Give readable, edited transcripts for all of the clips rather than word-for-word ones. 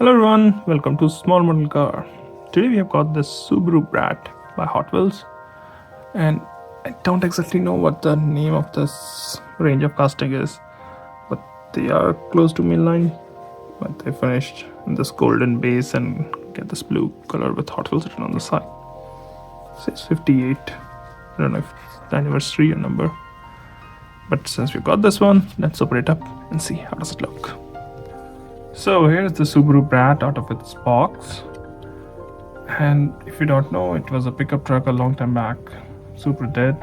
Hello everyone, welcome to Small Model Car. Today we have got this Subaru Brat by Hot Wheels, and I don't exactly know what the name of this range of casting is, but they are close to mainline. But they finished in this golden base and get this blue color with Hot Wheels written on the side. It says 58. I don't know if it's the anniversary or number. But since we got this one, let's open it up and see how does it look. So here's the Subaru Brat out of its box, and if you don't know, it was a pickup truck a long time back. Subaru did.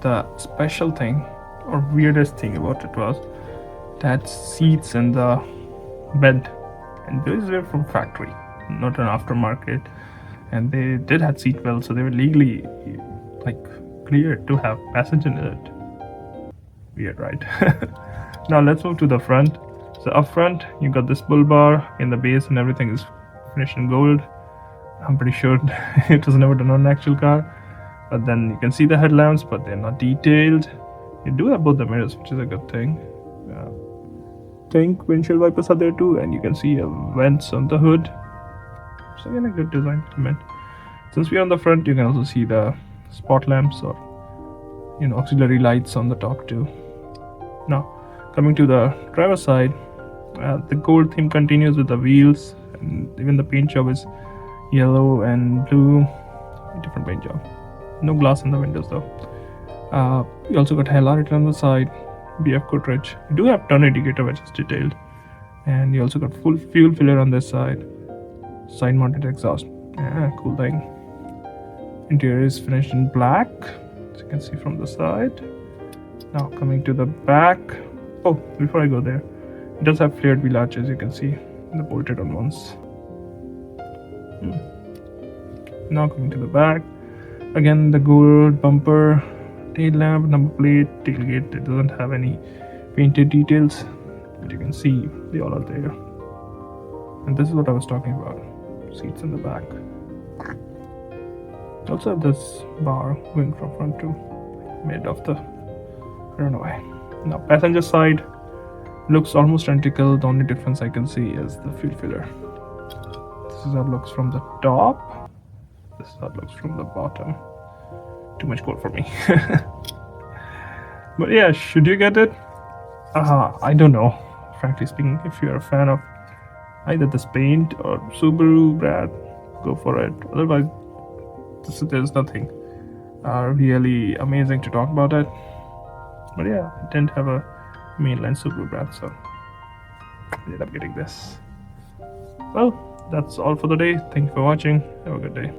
The special thing or weirdest thing about it was it had seats in the bed, and those were from factory, not an aftermarket, and they did have seat belts, so they were legally cleared to have passenger in it. Weird, right? Now let's move to the front. So up front, you got this bull bar in the base, and everything is finished in gold. I'm pretty sure it was never done on an actual car. But then you can see the headlamps, but they're not detailed. You do have both the mirrors, which is a good thing. Think windshield wipers are there too, and you can see vents on the hood. So again, a good design element. Since we're on the front, you can also see the spot lamps or auxiliary lights on the top too. Now, coming to the driver's side, the gold theme continues with the wheels, and even the paint job is yellow and blue. Different paint job. No glass in the windows though. You also got HLR written on the side, BF cartridge. You do have turn indicator which is detailed, and you also got full fuel filler on this side. Side mounted exhaust. Yeah, cool thing. Interior is finished in black, as you can see from the side. Now coming to the back. Oh, before I go there, it does have flared wheel arches, you can see the bolted on ones. Now coming to the back, again the gold bumper, tail lamp, number plate, tailgate. It doesn't have any painted details, but you can see they all are there. And this is what I was talking about, seats in the back. Also have this bar going from front to mid of the, I don't know why. Now passenger side looks almost identical. The only difference I can see is the fuel filler. This is how it looks from the top. This is how it looks from the bottom. Too much gold for me. But yeah, should you get it? I don't know. Frankly speaking, if you're a fan of either this paint or Subaru Brat, go for it. Otherwise, there's nothing really amazing to talk about it. But yeah, I didn't have a mainline Subaru Brat, so I ended up getting this. Well, that's all for the day. Thank you for watching. Have a good day.